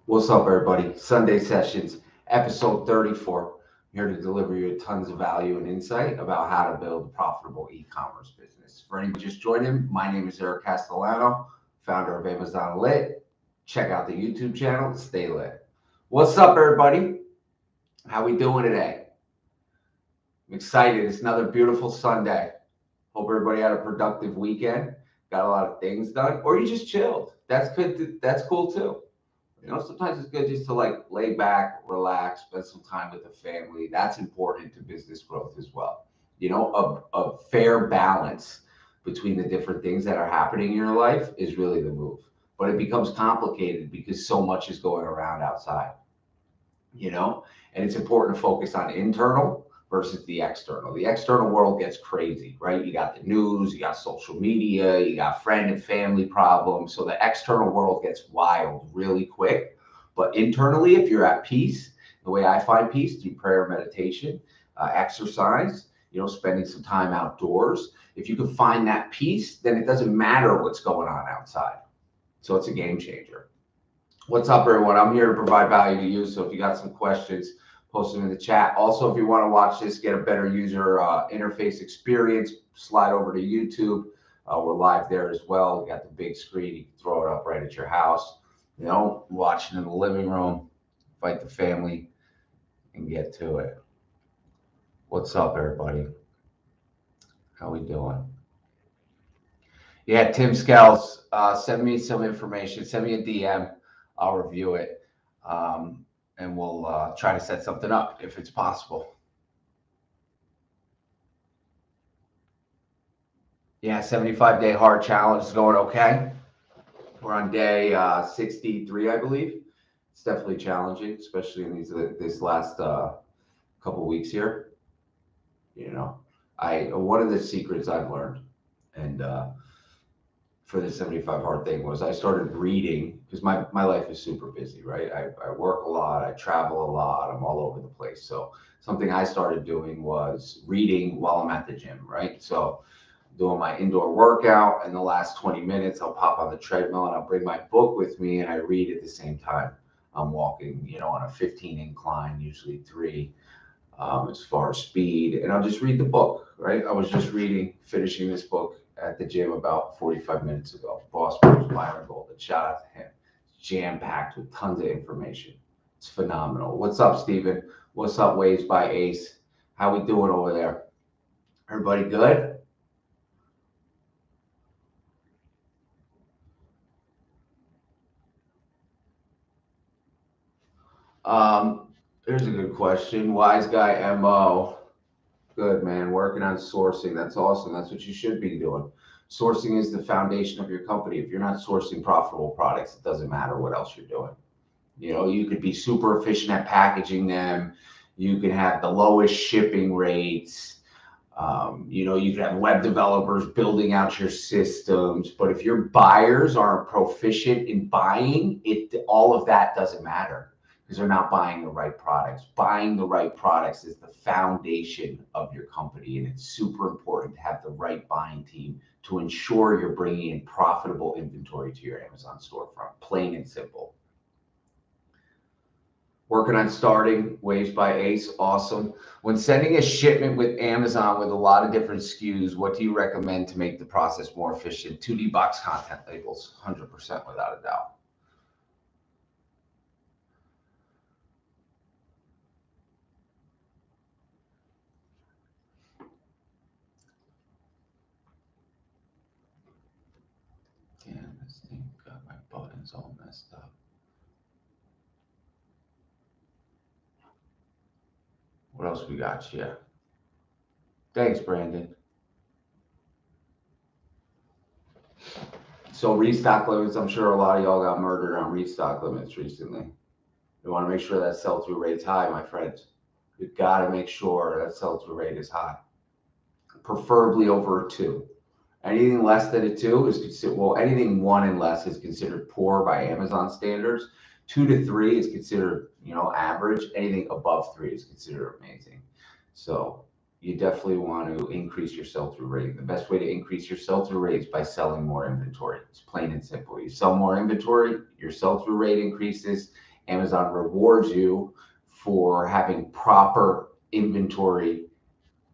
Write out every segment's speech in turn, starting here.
What's up, everybody? Sunday Sessions, episode 34. I'm here to deliver you tons of value and insight about how to build a profitable e-commerce business. For anyone just joining, my name is Eric Castellano, founder of Amazon Lit. Check out the YouTube channel, Stay Lit. What's up, everybody? How we doing today? I'm excited. It's another beautiful Sunday. Hope everybody had a productive weekend, got a lot of things done, or you just chilled. That's good. That's cool too. Sometimes it's good just to lay back, relax, spend some time with the family. That's important to business growth as well. A fair balance between the different things that are happening in your life is really the move. But it becomes complicated because so much is going around outside, you know, and it's important to focus on internal versus the external. The external world gets crazy, right? You got the news, you got social media, you got friend and family problems. So the external world gets wild really quick. But internally, if you're at peace, the way I find peace through prayer, meditation, exercise, spending some time outdoors. If you can find that peace, then it doesn't matter what's going on outside. So it's a game changer. What's up, everyone? I'm here to provide value to you. So if you got some questions, post them in the chat. Also, if you want to watch this, get a better user interface experience, slide over to YouTube. We're live there as well. We got the big screen. You can throw it up right at your house. Watching in the living room, invite the family, and get to it. What's up, everybody? How we doing? Yeah, Tim Scales, send me some information. Send me a DM. I'll review it. And we'll try to set something up if it's possible. Yeah, 75-day hard challenge is going okay. We're on day 63, I believe. It's definitely challenging, especially in this last couple weeks here. One of the secrets I've learned, and for the 75 hard thing, was I started reading, because my life is super busy, right? I work a lot, I travel a lot, I'm all over the place. So something I started doing was reading while I'm at the gym, right? So doing my indoor workout, and the last 20 minutes, I'll pop on the treadmill and I'll bring my book with me and I read at the same time. I'm walking, on a 15 incline, usually 3, as far as speed, and I'll just read the book, right? I was just finishing this book at the gym about 45 minutes ago. Boss Bruce Byron Golden. Shout out to him. Jam-packed with tons of information. It's phenomenal. What's up, Steven? What's up, Waves by Ace? How we doing over there? Everybody good? Here's a good question. Wise Guy MO. Good, man. Working on sourcing. That's awesome. That's what you should be doing. Sourcing is the foundation of your company. If you're not sourcing profitable products, it doesn't matter what else you're doing. You could be super efficient at packaging them. You can have the lowest shipping rates. You can have web developers building out your systems. But if your buyers aren't proficient in buying it, all of that doesn't matter, because they're not buying the right products. Buying the right products is the foundation of your company, and it's super important to have the right buying team to ensure you're bringing in profitable inventory to your Amazon storefront, plain and simple. Working on starting Waves by Ace, awesome. When sending a shipment with Amazon with a lot of different SKUs, what do you recommend to make the process more efficient? 2D box content labels, 100% without a doubt. Damn, this thing got my buttons all messed up. What else we got here? Thanks, Brandon. So restock limits, I'm sure a lot of y'all got murdered on restock limits recently. You want to make sure that sell-through rate's high, my friends. You've got to make sure that sell-through rate is high, preferably over a 2. Anything less than a 2 is considered, anything 1 and less is considered poor by Amazon standards. 2 to 3 is considered, average. Anything above 3 is considered amazing. So you definitely want to increase your sell-through rate. The best way to increase your sell-through rate is by selling more inventory. It's plain and simple. You sell more inventory, your sell-through rate increases, Amazon rewards you for having proper inventory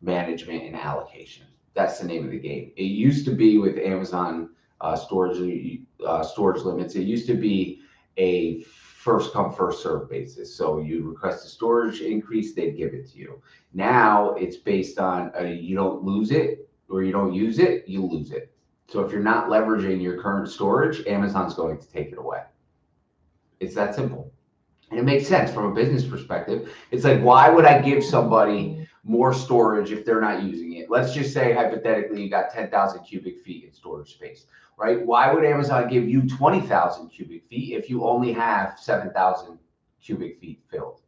management and allocation. That's the name of the game. It used to be with Amazon storage limits. It used to be a first come first serve basis. So you request a storage increase, they'd give it to you. Now it's based on you don't lose it or you don't use it, you lose it. So if you're not leveraging your current storage, Amazon's going to take it away. It's that simple. And it makes sense from a business perspective. It's like, why would I give somebody more storage if they're not using it? Let's just say, hypothetically, you got 10,000 cubic feet in storage space, right? Why would Amazon give you 20,000 cubic feet if you only have 7,000 cubic feet filled?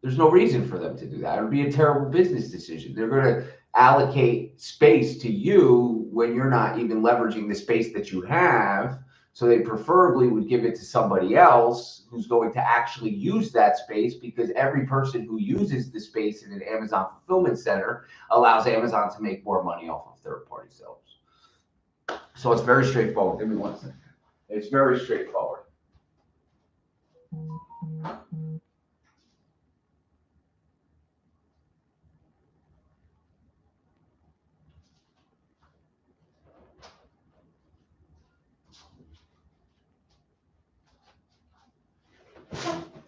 There's no reason for them to do that. It would be a terrible business decision. They're going to allocate space to you when you're not even leveraging the space that you have. So they preferably would give it to somebody else who's going to actually use that space, because every person who uses the space in an Amazon fulfillment center allows Amazon to make more money off of third-party sellers. So it's very straightforward. Give me one second. It's very straightforward.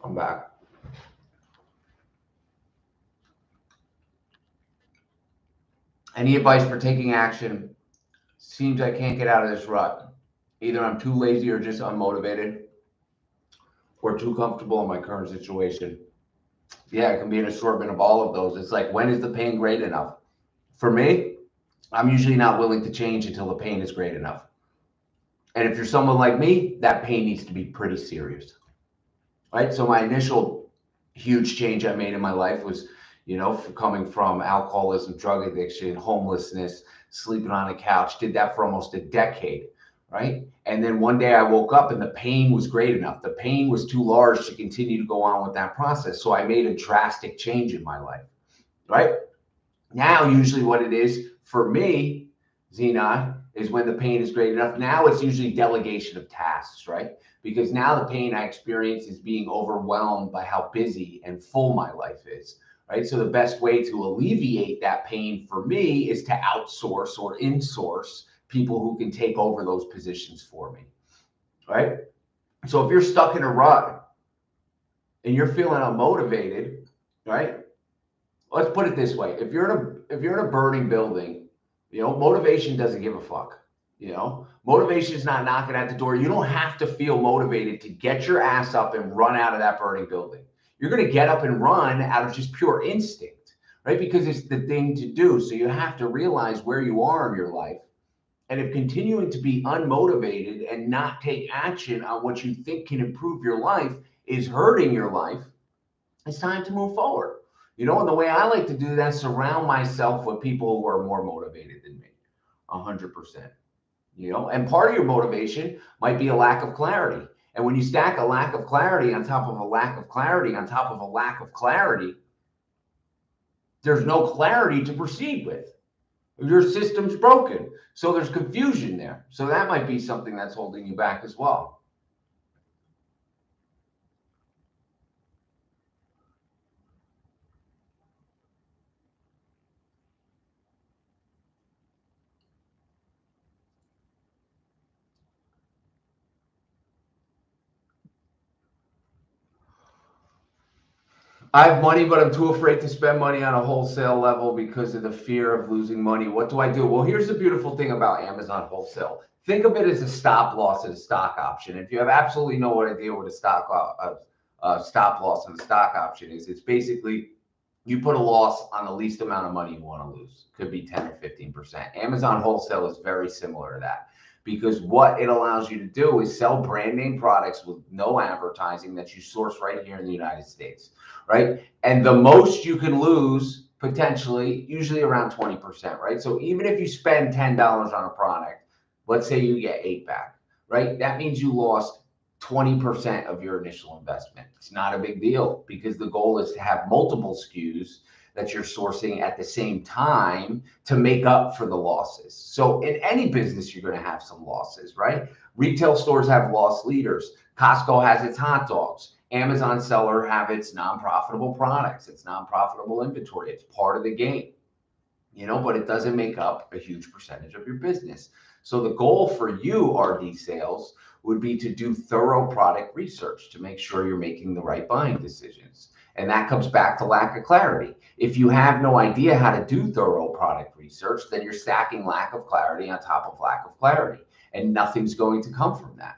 I'm back. Any advice for taking action? Seems I can't get out of this rut. Either I'm too lazy or just unmotivated, or too comfortable in my current situation. Yeah, it can be an assortment of all of those. It's like, when is the pain great enough? For me, I'm usually not willing to change until the pain is great enough. And if you're someone like me, that pain needs to be pretty serious, right? So my initial huge change I made in my life was, coming from alcoholism, drug addiction, homelessness, sleeping on a couch, did that for almost a decade, right? And then one day I woke up and the pain was great enough. The pain was too large to continue to go on with that process. So I made a drastic change in my life, right? Now, usually what it is for me, Xenon, is when the pain is great enough. Now it's usually delegation of tasks, right? Because now the pain I experience is being overwhelmed by how busy and full my life is, right? So the best way to alleviate that pain for me is to outsource or insource people who can take over those positions for me, right? So if you're stuck in a rut and you're feeling unmotivated, right? Let's put it this way. If you're in a burning building, motivation doesn't give a fuck. Motivation is not knocking at the door. You don't have to feel motivated to get your ass up and run out of that burning building. You're going to get up and run out of just pure instinct, right? Because it's the thing to do. So you have to realize where you are in your life. And if continuing to be unmotivated and not take action on what you think can improve your life is hurting your life, it's time to move forward. And the way I like to do that, surround myself with people who are more motivated than me, 100%. And part of your motivation might be a lack of clarity. And when you stack a lack of clarity on top of a lack of clarity on top of a lack of clarity, there's no clarity to proceed with. Your system's broken. So there's confusion there. So that might be something that's holding you back as well. I have money, but I'm too afraid to spend money on a wholesale level because of the fear of losing money. What do I do? Well, here's the beautiful thing about Amazon wholesale. Think of it as a stop loss and a stock option. If you have absolutely no idea what a stop loss and a stock option is, it's basically you put a loss on the least amount of money you want to lose. Could be 10 or 15%. Amazon wholesale is very similar to that, because what it allows you to do is sell brand name products with no advertising that you source right here in the United States, right? And the most you can lose potentially, usually around 20%, right? So even if you spend $10 on a product, let's say you get 8 back, right? That means you lost 20% of your initial investment. It's not a big deal, because the goal is to have multiple SKUs that you're sourcing at the same time to make up for the losses. So in any business, you're going to have some losses, right? Retail stores have loss leaders. Costco has its hot dogs. Amazon seller have its non-profitable products, its non-profitable inventory. It's part of the game, but it doesn't make up a huge percentage of your business. So the goal for you, RD sales, would be to do thorough product research to make sure you're making the right buying decisions. And that comes back to lack of clarity. If you have no idea how to do thorough product research, then you're stacking lack of clarity on top of lack of clarity, and nothing's going to come from that,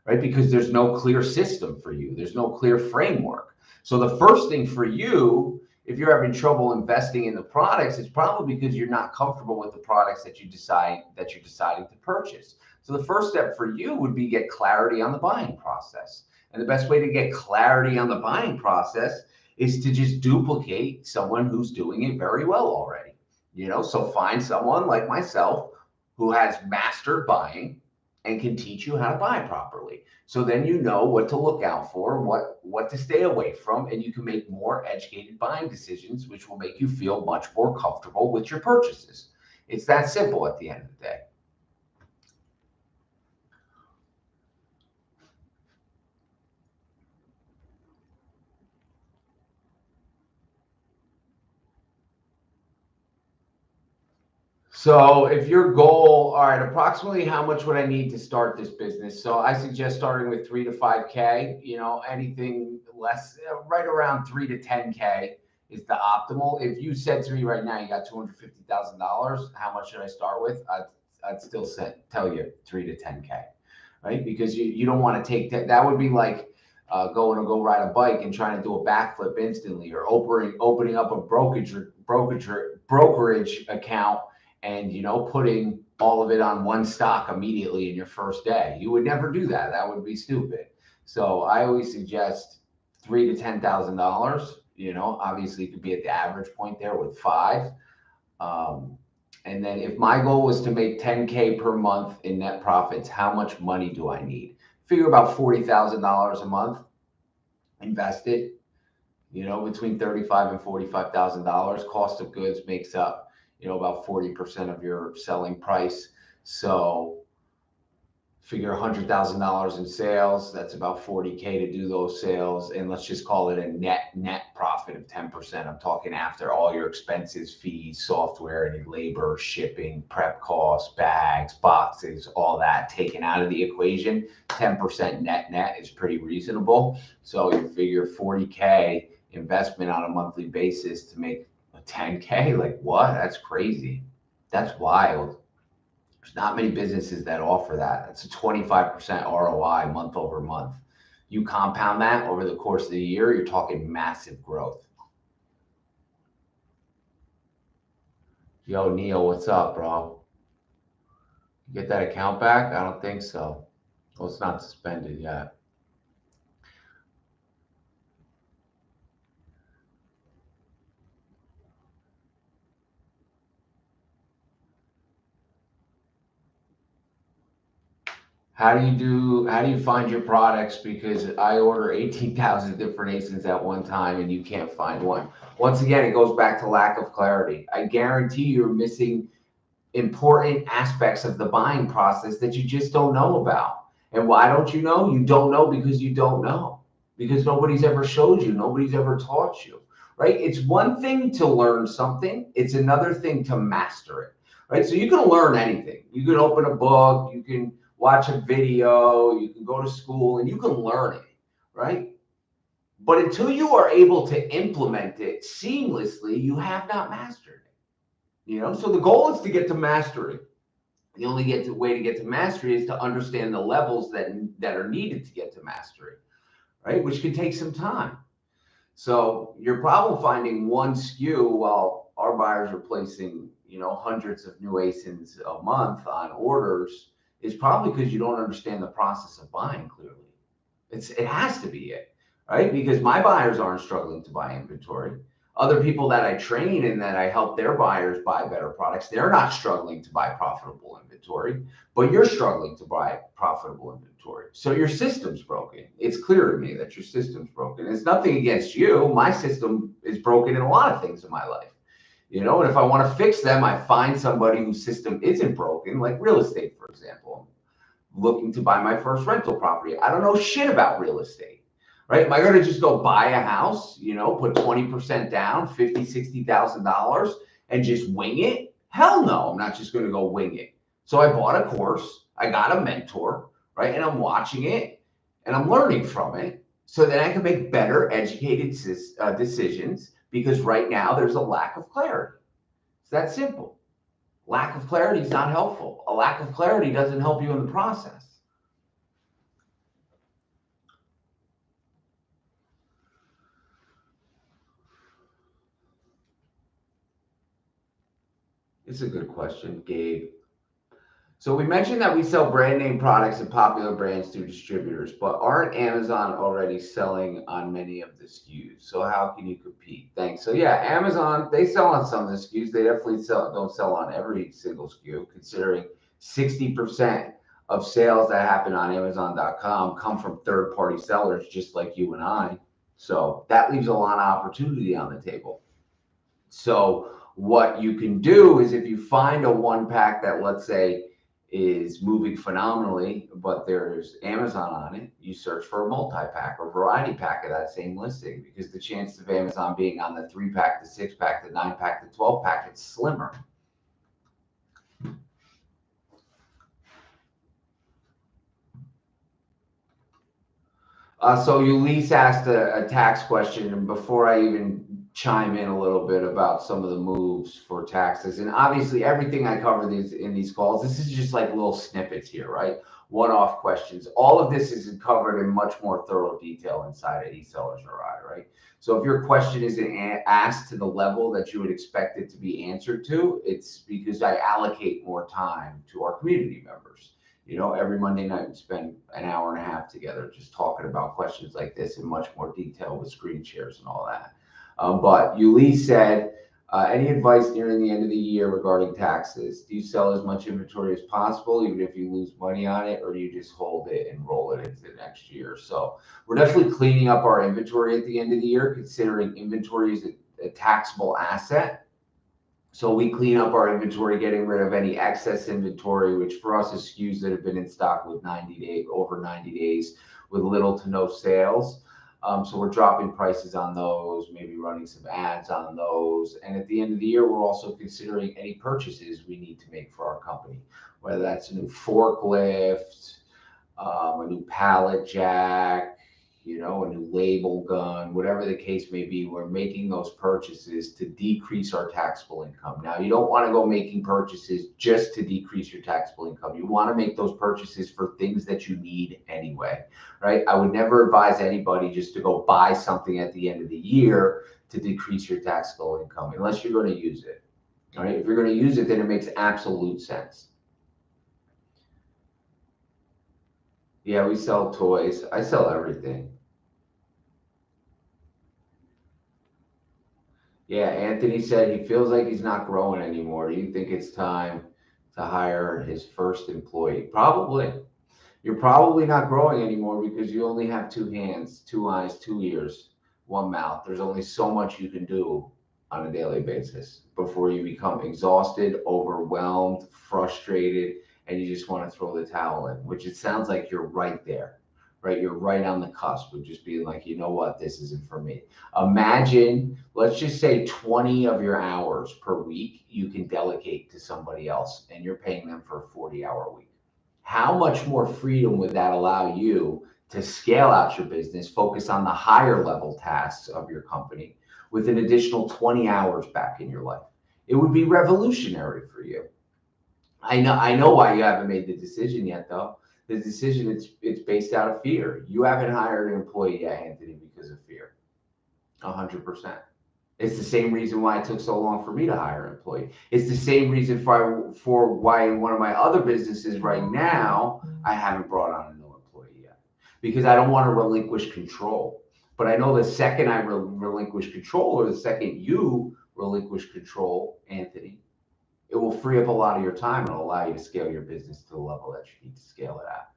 right? Because there's no clear system for you. There's no clear framework. So the first thing for you, if you're having trouble investing in the products, it's probably because you're not comfortable with the products that you're deciding to purchase. So the first step for you would be get clarity on the buying process. And the best way to get clarity on the buying process is to just duplicate someone who's doing it very well already. So find someone like myself who has mastered buying and can teach you how to buy properly. So then you know what to look out for, what to stay away from, and you can make more educated buying decisions, which will make you feel much more comfortable with your purchases. It's that simple at the end of the day. So if your goal, all right, approximately how much would I need to start this business? So I suggest starting with 3 to 5K, anything less, right around 3 to 10K is the optimal. If you said to me right now, you got $250,000, how much should I start with? I'd still tell you 3 to 10K, right? Because you don't want to take that. That would be like going to go ride a bike and trying to do a backflip instantly, or opening up a brokerage account and putting all of it on one stock immediately in your first day. You would never do that. That would be stupid. So I always suggest $3,000 to $10,000. Obviously you could be at the average point there with 5. And then if my goal was to make 10K per month in net profits, how much money do I need? Figure about $40,000 a month invested, between $35,000 and $45,000. Cost of goods makes up about 40% of your selling price. So figure $100,000 in sales, that's about 40K to do those sales. And let's just call it a net profit of 10%. I'm talking after all your expenses, fees, software, any labor, shipping, prep costs, bags, boxes, all that taken out of the equation. 10% net is pretty reasonable. So you figure 40K investment on a monthly basis to make 10K, like what? That's crazy. That's wild. There's not many businesses that offer that. It's a 25% ROI month over month. You compound that over the course of the year, you're talking massive growth. Yo, Neil, what's up, bro? You get that account back? I don't think so. Well, it's not suspended yet. How do you find your products? Because I order 18,000 different ASINs at one time and you can't find one. Once again, it goes back to lack of clarity. I guarantee you're missing important aspects of the buying process that you just don't know about. And why don't you know? You don't know because you don't know. Because nobody's ever showed you, nobody's ever taught you, right? It's one thing to learn something, it's another thing to master it, right? So you can learn anything. You can open a book, you can watch a video, you can go to school, and you can learn it, right? But until you are able to implement it seamlessly, you have not mastered it. So the goal is to get to mastery. The only way to get to mastery is to understand the levels that are needed to get to mastery, right? Which can take some time. So your problem finding one SKU while our buyers are placing, hundreds of new ASINs a month on orders is probably because you don't understand the process of buying clearly. It has to be it, right? Because my buyers aren't struggling to buy inventory. Other people that I train and that I help their buyers buy better products, they're not struggling to buy profitable inventory, but you're struggling to buy profitable inventory. So your system's broken. It's clear to me that your system's broken. It's nothing against you. My system is broken in a lot of things in my life. And if I want to fix them, I find somebody whose system isn't broken, like real estate, for example. I'm looking to buy my first rental property. I don't know shit about real estate. right? Am I going to just go buy a house, put 20% down, $50,000, $60,000 and just wing it? Hell no, I'm not just going to go wing it. So I bought a course, I got a mentor, right? And I'm watching it and I'm learning from it so that I can make better educated decisions, because right now there's a lack of clarity. It's that simple. Lack of clarity is not helpful. A lack of clarity doesn't help you in the process. It's a good question, Gabe. So we mentioned that we sell brand name products and popular brands through distributors, but aren't Amazon already selling on many of the SKUs? So how can you compete? Thanks. So yeah, Amazon, they sell on some of the SKUs. They definitely don't sell on every single SKU, considering 60% of sales that happen on Amazon.com come from third-party sellers just like you and I. So that leaves a lot of opportunity on the table. So what you can do is, if you find a one pack that, let's say, is moving phenomenally, but there's Amazon on it, you search for a multi-pack or variety pack of that same listing, because the chances of Amazon being on the 3-pack, the 6-pack, the 9-pack, the 12-pack, it's slimmer. So Ulysses asked a tax question, and before I even chime in a little bit about some of the moves for taxes, and obviously everything I cover in these calls, this is just like little snippets here, right? One-off questions. All of this is covered in much more thorough detail inside of EsellersRI, right? So if your question isn't asked to the level that you would expect it to be answered to, it's because I allocate more time to our community members. Every Monday night we spend an hour and a half together just talking about questions like this in much more detail with screen shares and all that. But Ulysses said, any advice nearing the end of the year regarding taxes? Do you sell as much inventory as possible, even if you lose money on it, or do you just hold it and roll it into the next year? So we're definitely cleaning up our inventory at the end of the year, considering inventory is a taxable asset. So we clean up our inventory, getting rid of any excess inventory, which for us is SKUs that have been in stock with over 90 days with little to no sales. So we're dropping prices on those, maybe running some ads on those. And at the end of the year, we're also considering any purchases we need to make for our company, whether that's a new forklift, a new pallet jack, a new label gun, whatever the case may be. We're making those purchases to decrease our taxable income. Now, you don't want to go making purchases just to decrease your taxable income. You want to make those purchases for things that you need anyway, right? I would never advise anybody just to go buy something at the end of the year to decrease your taxable income, unless you're going to use it, all right? If you're going to use it, then it makes absolute sense. Yeah, we sell toys. I sell everything. Yeah, Anthony said he feels like he's not growing anymore. Do you think it's time to hire his first employee? Probably. You're probably not growing anymore because you only have 2 hands, 2 eyes, 2 ears, 1 mouth. There's only so much you can do on a daily basis before you become exhausted, overwhelmed, frustrated, and you just want to throw the towel in, which it sounds like you're right there, right? You're right on the cusp of just being like, you know what, this isn't for me. Imagine, let's just say 20 of your hours per week you can delegate to somebody else, and you're paying them for a 40-hour week. How much more freedom would that allow you to scale out your business, focus on the higher level tasks of your company with an additional 20 hours back in your life? It would be revolutionary for you. I know why you haven't made the decision yet, though. The decision, it's based out of fear. You haven't hired an employee yet, Anthony, because of fear. 100%. It's the same reason why it took so long for me to hire an employee. It's the same reason for why in one of my other businesses right now, I haven't brought on a new employee yet, because I don't want to relinquish control. But I know the second I relinquish control, or the second you relinquish control, Anthony, it will free up a lot of your time and allow you to scale your business to the level that you need to scale it at.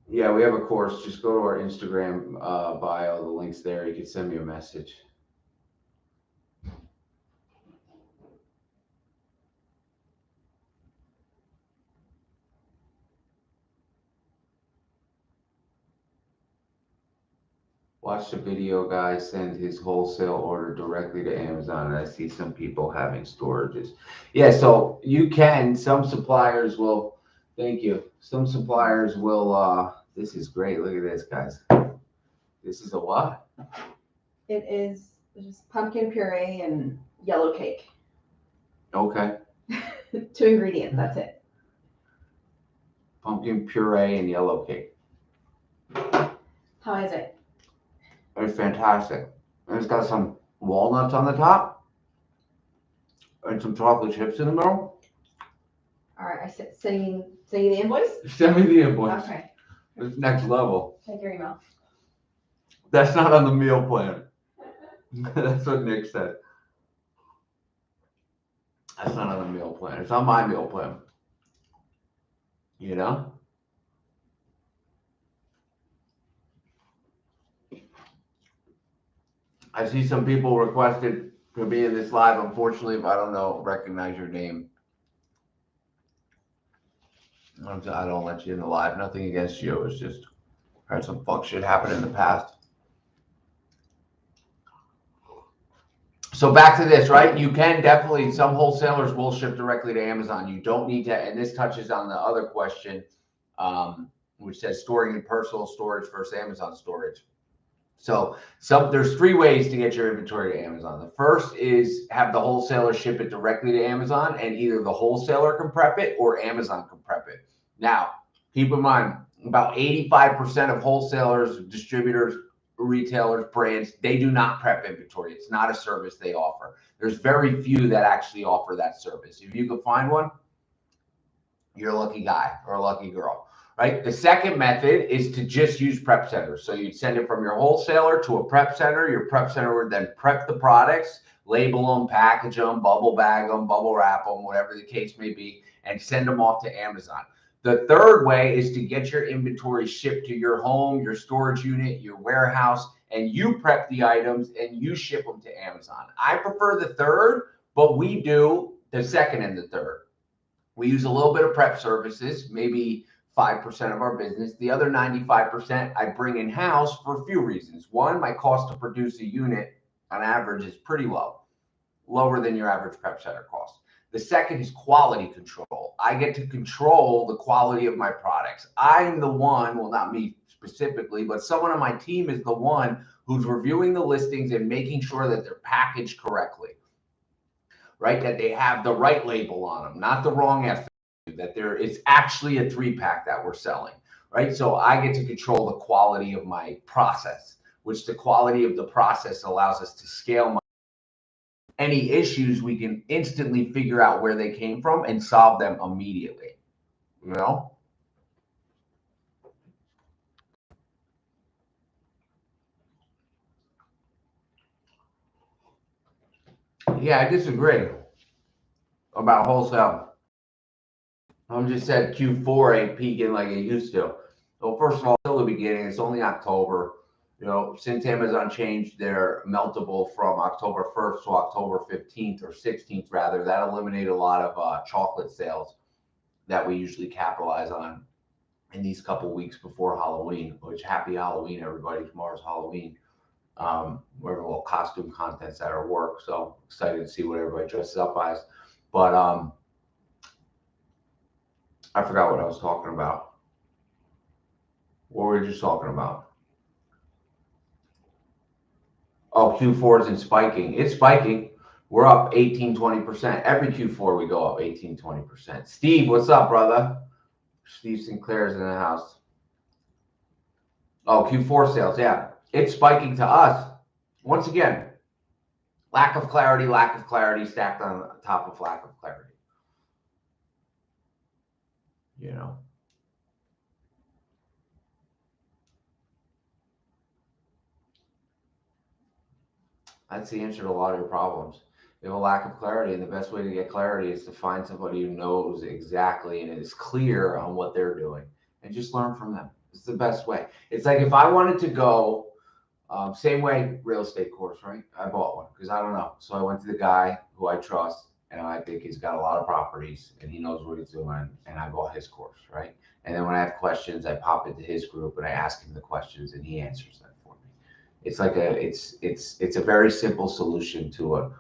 Yeah, we have a course. Just go to our Instagram bio. The link's there. You can send me a message. Watch the video guy send his wholesale order directly to Amazon. And I see some people having storages. Yeah, so you can, some suppliers will, thank you. Some suppliers will, this is great. Look at this, guys. This is a what? It is just pumpkin puree and yellow cake. Okay. 2 ingredients, that's it. Pumpkin puree and yellow cake. How is it? It's fantastic. And it's got some walnuts on the top and some chocolate chips in the middle. All right, I said, sending the invoice? Send me the invoice. Okay, It's next level. check your email. That's not on the meal plan. That's what Nick said. That's not on the meal plan. It's on my meal plan. You know? I see some people requested to be in this live. Unfortunately, if I don't recognize your name, I don't let you in the live. Nothing against you. It's just had some fuck shit happen in the past. So back to this, right? You can definitely, some wholesalers will ship directly to Amazon. You don't need to, and this touches on the other question, which says storing in personal storage versus Amazon storage. So there's 3 ways to get your inventory to Amazon. The first is have the wholesaler ship it directly to Amazon, and either the wholesaler can prep it or Amazon can prep it. Now, keep in mind, about 85% of wholesalers, distributors, retailers, brands, they do not prep inventory. It's not a service they offer. There's very few that actually offer that service. If you can find one, you're a lucky guy or a lucky girl, right? The second method is to just use prep centers. So you'd send it from your wholesaler to a prep center. Your prep center would then prep the products, label them, package them, bubble bag them, bubble wrap them, whatever the case may be, and send them off to Amazon. The third way is to get your inventory shipped to your home, your storage unit, your warehouse, and you prep the items and you ship them to Amazon. I prefer the third, but we do the second and the third. We use a little bit of prep services, maybe 5% of our business. The other 95% I bring in-house for a few reasons. One, my cost to produce a unit on average is pretty low, lower than your average prep center cost. The second is quality control. I get to control the quality of my products. I'm the one, well, not me specifically, but someone on my team is the one who's reviewing the listings and making sure that they're packaged correctly, right? That they have the right label on them, not the wrong FAQ, that it's actually a 3-pack that we're selling, right? So I get to control the quality of my process, which the quality of the process allows us to scale any issues. We can instantly figure out where they came from and solve them immediately, you know? Yeah, I disagree about wholesale. I just said Q4 ain't peaking like it used to. So first of all, still the beginning. It's only October. You know, since Amazon changed their meltable from October 1st to October 15th or 16th, rather, that eliminated a lot of chocolate sales that we usually capitalize on in these couple weeks before Halloween, which happy Halloween, everybody. Tomorrow's Halloween. We have a little costume contest at our work. So excited to see what everybody dresses up as. But I forgot what I was talking about. What were we just talking about? Oh, Q4 isn't spiking. It's spiking. We're up 18, 20%. Every Q4 we go up 18, 20%. Steve, what's up, brother? Steve Sinclair's in the house. Oh, Q4 sales. Yeah. It's spiking to us. Once again, lack of clarity stacked on top of lack of clarity. You know? That's the answer to a lot of your problems. You have a lack of clarity, and the best way to get clarity is to find somebody who knows exactly and is clear on what they're doing, and just learn from them. It's the best way. It's like if I wanted to go, same way real estate course, right? I bought one because I don't know. So I went to the guy who I trust, and I think he's got a lot of properties and he knows what he's doing, and I bought his course, right? And then when I have questions, I pop into his group and I ask him the questions and he answers them for me. It's like it's a very simple solution to an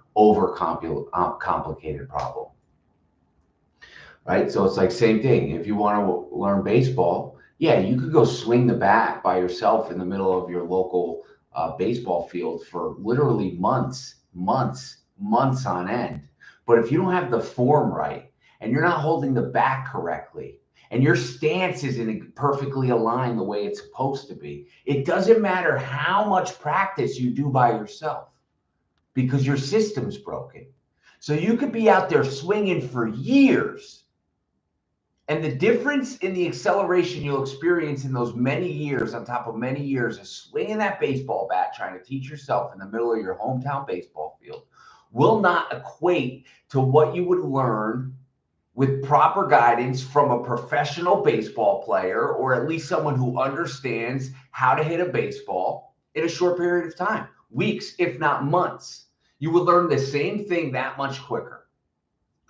complicated problem, right? So it's like same thing. If you want to learn baseball, yeah, you could go swing the bat by yourself in the middle of your local baseball field for literally months on end. But if you don't have the form right and you're not holding the bat correctly and your stance isn't perfectly aligned the way it's supposed to be, it doesn't matter how much practice you do by yourself because your system's broken. So you could be out there swinging for years. And the difference in the acceleration you'll experience in those many years, on top of many years of swinging that baseball bat, trying to teach yourself in the middle of your hometown baseball field, will not equate to what you would learn with proper guidance from a professional baseball player, or at least someone who understands how to hit a baseball in a short period of time, weeks, if not months. You would learn the same thing that much quicker.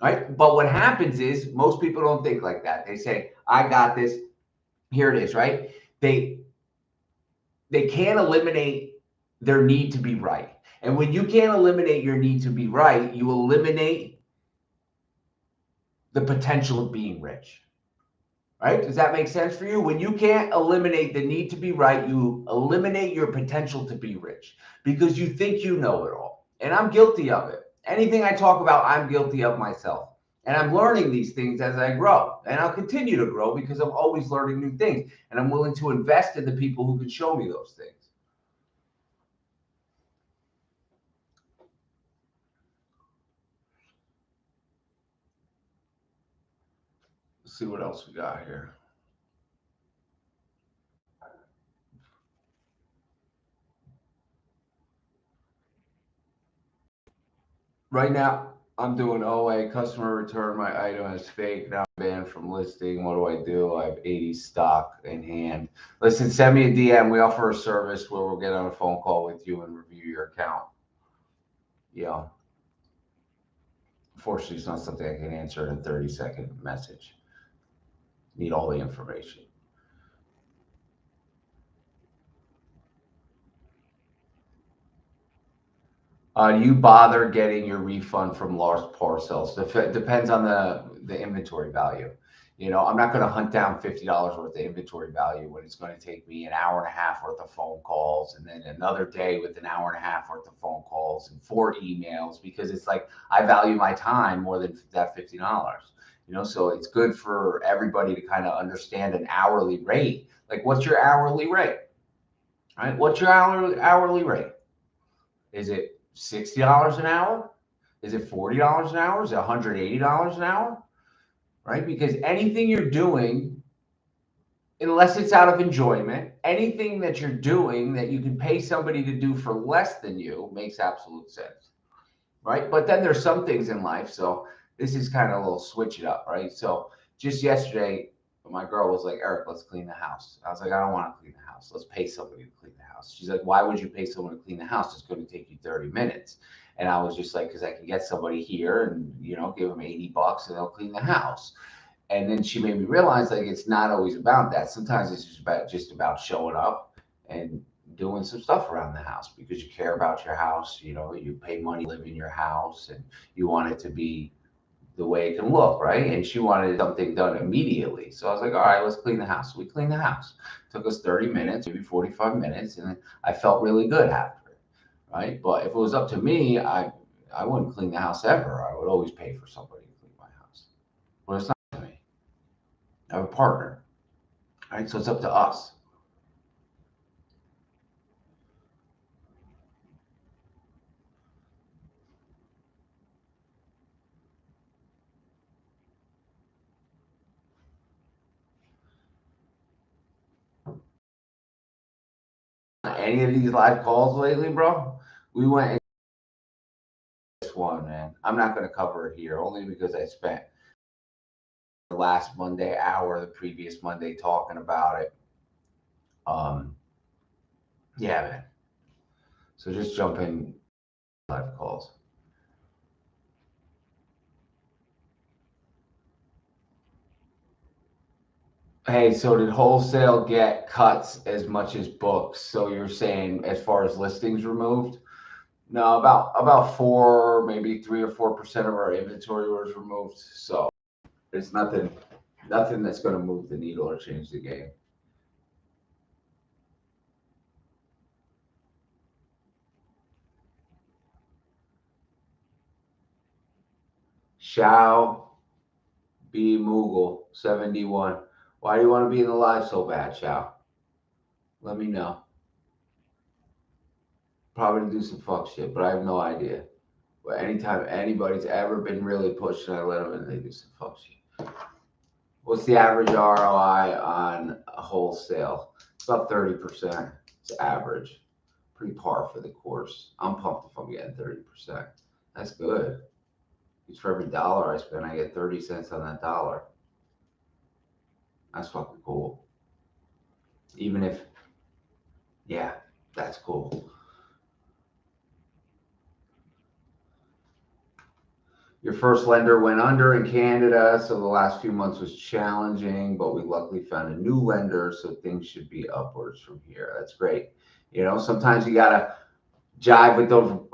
Right? But what happens is most people don't think like that. They say, I got this. Here it is, right? They can't eliminate their need to be right. And when you can't eliminate your need to be right, you eliminate the potential of being rich. Right? Does that make sense for you? When you can't eliminate the need to be right, you eliminate your potential to be rich because you think you know it all. And I'm guilty of it. Anything I talk about, I'm guilty of myself. And I'm learning these things as I grow. And I'll continue to grow because I'm always learning new things. And I'm willing to invest in the people who can show me those things. Let's see what else we got here. Right now, I'm doing OA, customer return my item as fake, now banned from listing. What do? I have 80 stock in hand. Listen, send me a DM. We offer a service where we'll get on a phone call with you and review your account. Yeah. Unfortunately, it's not something I can answer in a 30-second message. Need all the information. Do you bother getting your refund from large parcels? Depends on the inventory value. You know, I'm not going to hunt down $50 worth of inventory value when it's going to take me an hour and a half worth of phone calls and then another day with an hour and a half worth of phone calls and 4 emails, because it's like I value my time more than that $50. You know, so it's good for everybody to kind of understand an hourly rate. Like, what's your hourly rate? Right? What's your hourly rate? Is it $60 an hour? Is it $40 an hour? Is it $180 an hour? Right? Because anything you're doing, unless it's out of enjoyment, anything that you're doing that you can pay somebody to do for less than you makes absolute sense. Right? But then there's some things in life. So this is kind of a little switch it up, right? So just yesterday, my girl was like, Eric, let's clean the house. I was like, I don't want to clean the house. Let's pay somebody to clean the house. She's like, why would you pay someone to clean the house? It's going to take you 30 minutes. And I was just like, because I can get somebody here and, you know, give them $80 and they'll clean the house. And then she made me realize, like, it's not always about that. Sometimes it's just about showing up and doing some stuff around the house because you care about your house. You know, you pay money to live in your house and you want it to be the way it can look, right? And she wanted something done immediately. So I was like, all right, let's clean the house. So we cleaned the house. It took us 30 minutes, maybe 45 minutes, and I felt really good after it, right? But if it was up to me, I wouldn't clean the house ever. I would always pay for somebody to clean my house. But it's not to me. I have a partner, right? So it's up to us. Any of these live calls lately, bro? We went in this one, man. I'm not going to cover it here only because I spent the last Monday hour, the previous Monday talking about it. Yeah, man. So just jump in live calls. Hey, so did wholesale get cuts as much as books? So you're saying as far as listings removed? No, about 4, maybe 3 or 4% of our inventory was removed. So it's nothing that's going to move the needle or change the game. Shao B Mughal 71. Why do you want to be in the live so bad, Shao? Let me know. Probably to do some fuck shit, but I have no idea. But anytime anybody's ever been really pushed and I let them in, they do some fuck shit. What's the average ROI on a wholesale? It's about 30%. It's average. Pretty par for the course. I'm pumped if I'm getting 30%. That's good. Because for every dollar I spend, I get 30 cents on that dollar. That's fucking cool. Even if, yeah, that's cool. Your first lender went under in Canada, so the last few months was challenging, but we luckily found a new lender, so things should be upwards from here. That's great. Sometimes you gotta jive with those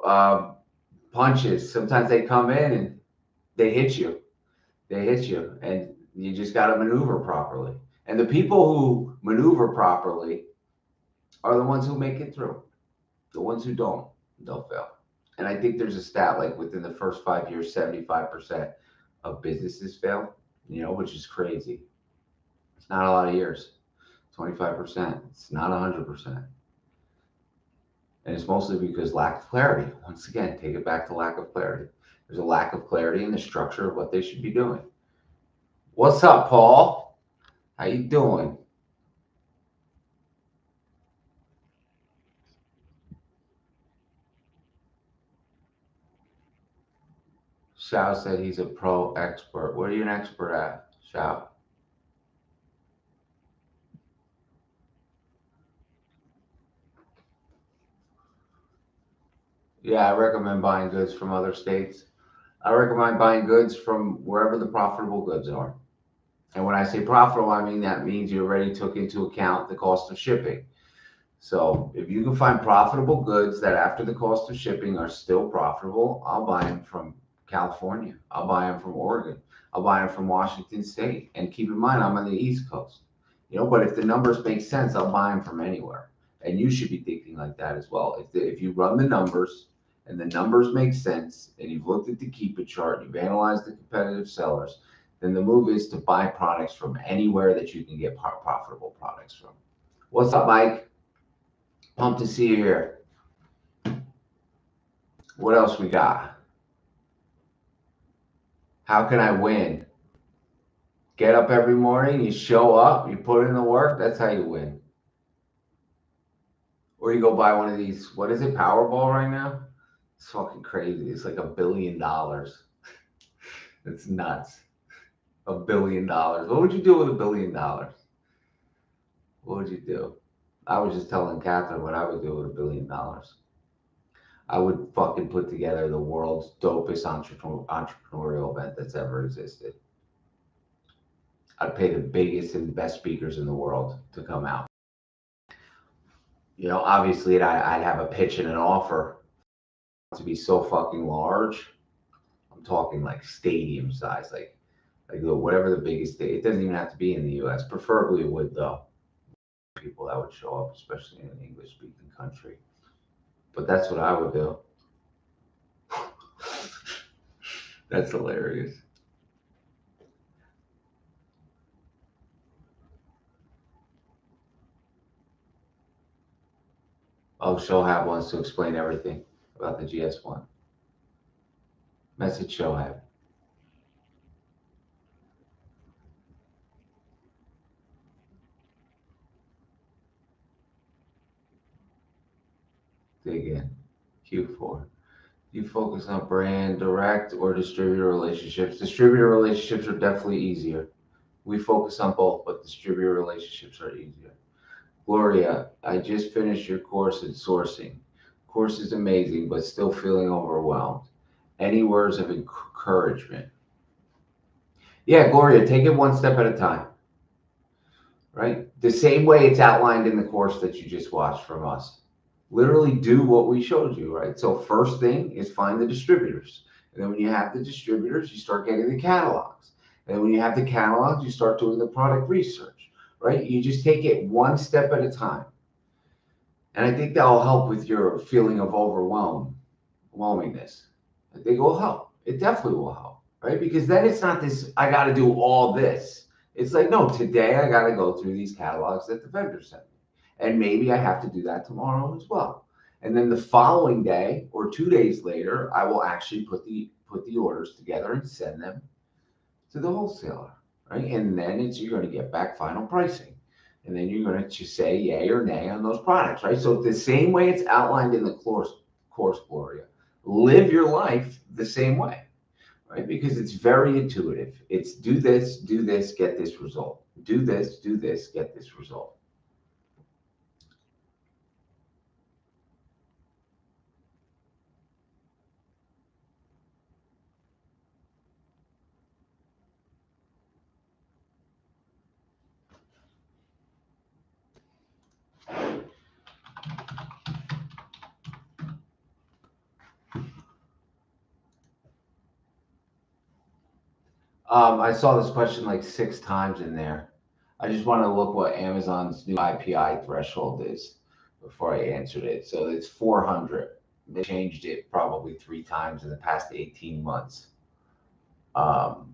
punches. Sometimes they come in and they hit you. And you just gotta maneuver properly. And the people who maneuver properly are the ones who make it through. The ones who don't, they'll fail. And I think there's a stat like within the first 5 years, 75% of businesses fail, which is crazy. It's not a lot of years. 25%. It's not 100%. And it's mostly because lack of clarity. Once again, take it back to lack of clarity. There's a lack of clarity in the structure of what they should be doing. What's up, Paul? How you doing? Shao said he's a pro expert. What are you an expert at, Shao? Yeah, I recommend buying goods from other states. I recommend buying goods from wherever the profitable goods are. And when I say profitable, I mean that means you already took into account the cost of shipping. So if you can find profitable goods that after the cost of shipping are still profitable, I'll buy them from California. I'll buy them from Oregon. I'll buy them from Washington State. And keep in mind, I'm on the East Coast. But if the numbers make sense, I'll buy them from anywhere. And you should be thinking like that as well. If you run the numbers and the numbers make sense, and you've looked at the Keep It chart, you've analyzed the competitive sellers, then the move is to buy products from anywhere that you can get profitable products from. What's up, Mike? Pumped to see you here. What else we got? How can I win? Get up every morning, you show up, you put in the work. That's how you win. Or you go buy one of these. What is it? Powerball right now? It's fucking crazy. It's like $1 billion. It's nuts. $1 billion. What would you do with $1 billion? What would you do? I was just telling Catherine what I would do with $1 billion. I would fucking put together the world's dopest entrepreneurial event that's ever existed. I'd pay the biggest and best speakers in the world to come out. Obviously, I'd have a pitch and an offer to be so fucking large. I'm talking like stadium size, like whatever the biggest state. It doesn't even have to be in the U.S. Preferably it would though. People that would show up, especially in an English-speaking country. But that's what I would do. That's hilarious. Oh, Shohab wants to explain everything about the GS1. Message Shohab. Dig in. Q4. You focus on brand direct or distributor relationships. Distributor relationships are definitely easier. We focus on both, but distributor relationships are easier. Gloria, I just finished your course in sourcing. Course is amazing, but still feeling overwhelmed. Any words of encouragement? Yeah, Gloria, take it one step at a time. right? The same way it's outlined in the course that you just watched from us. Literally do what we showed you, right? So first thing is find the distributors. And then when you have the distributors, you start getting the catalogs. And then when you have the catalogs, you start doing the product research, right? You just take it one step at a time. And I think that will help with your feeling of overwhelmingness. I think it will help. It definitely will help, right? Because then it's not this, I got to do all this. It's like, no, today I got to go through these catalogs that the vendor sent me. And maybe I have to do that tomorrow as well. And then the following day or 2 days later, I will actually put the orders together and send them to the wholesaler, right? And then you're going to get back final pricing. And then you're going to just say yay or nay on those products, right? So the same way it's outlined in the course, Gloria, live your life the same way, right? Because it's very intuitive. It's do this, get this result. Do this, get this result. I saw this question like 6 times in there. I just want to look what Amazon's new IPI threshold is before I answered it. So it's 400. They changed it probably 3 times in the past 18 months. So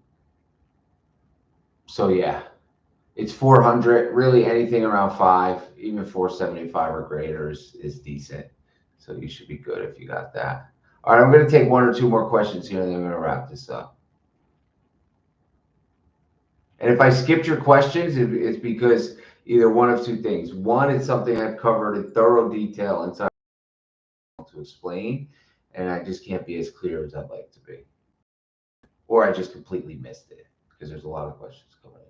yeah, it's 400. Really, anything around 5, even 475 or greater is decent. So you should be good if you got that. All right, I'm going to take 1 or 2 more questions here, and then I'm going to wrap this up. And if I skipped your questions, it's because either one of 2 things. One, it's something I've covered in thorough detail inside to explain, and I just can't be as clear as I'd like to be. Or I just completely missed it because there's a lot of questions coming in here.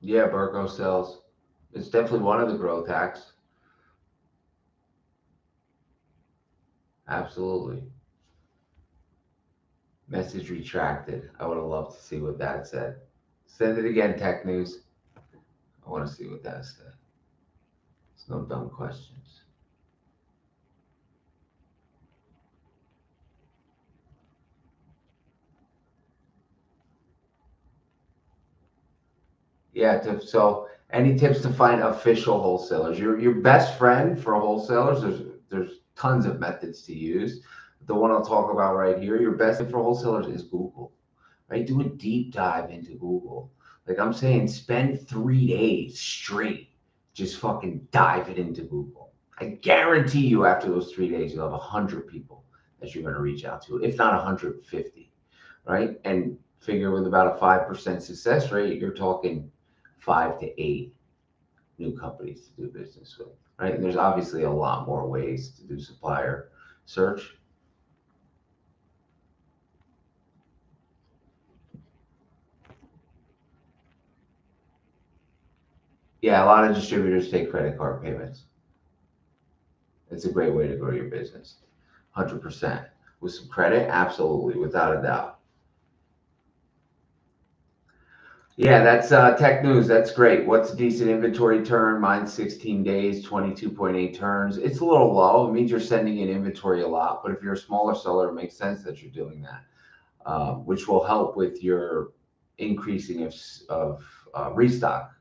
Yeah, Burko sells. It's definitely one of the growth hacks. Absolutely. Message retracted. I would have loved to see what that said. Send it again, Tech News. I want to see what that said. It's no dumb questions. Yeah, so any tips to find official wholesalers? Your best friend for wholesalers, there's tons of methods to use. The one I'll talk about right here, your best for wholesalers is Google, right? Do a deep dive into Google. Like I'm saying, spend 3 days straight, just fucking dive it into Google. I guarantee you after those 3 days, you'll have 100 people that you're going to reach out to, if not 150, right? And figure with about a 5% success rate, you're talking 5 to 8 new companies to do business with, right? And there's obviously a lot more ways to do supplier search. Yeah, a lot of distributors take credit card payments. It's a great way to grow your business. 100%. With some credit, absolutely, without a doubt. Yeah, that's tech news. That's great. What's a decent inventory turn? Mine's 16 days, 22.8 turns. It's a little low. It means you're sending in inventory a lot. But if you're a smaller seller, it makes sense that you're doing that, which will help with your increasing of restock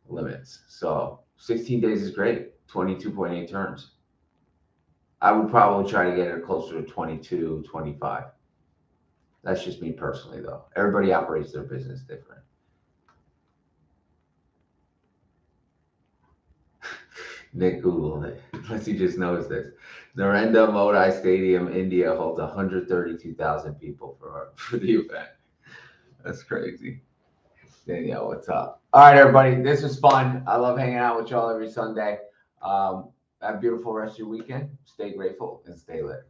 limits. So 16 days is great. 22.8 turns. I would probably try to get it closer to 22, 25. That's just me personally, though. Everybody operates their business different. Nick Googled it. Unless he just knows this. Narendra Modi Stadium, India holds 132,000 people for the event. That's crazy. Danielle, what's up? All right, everybody. This was fun. I love hanging out with y'all every Sunday. Have a beautiful rest of your weekend. Stay grateful and stay lit.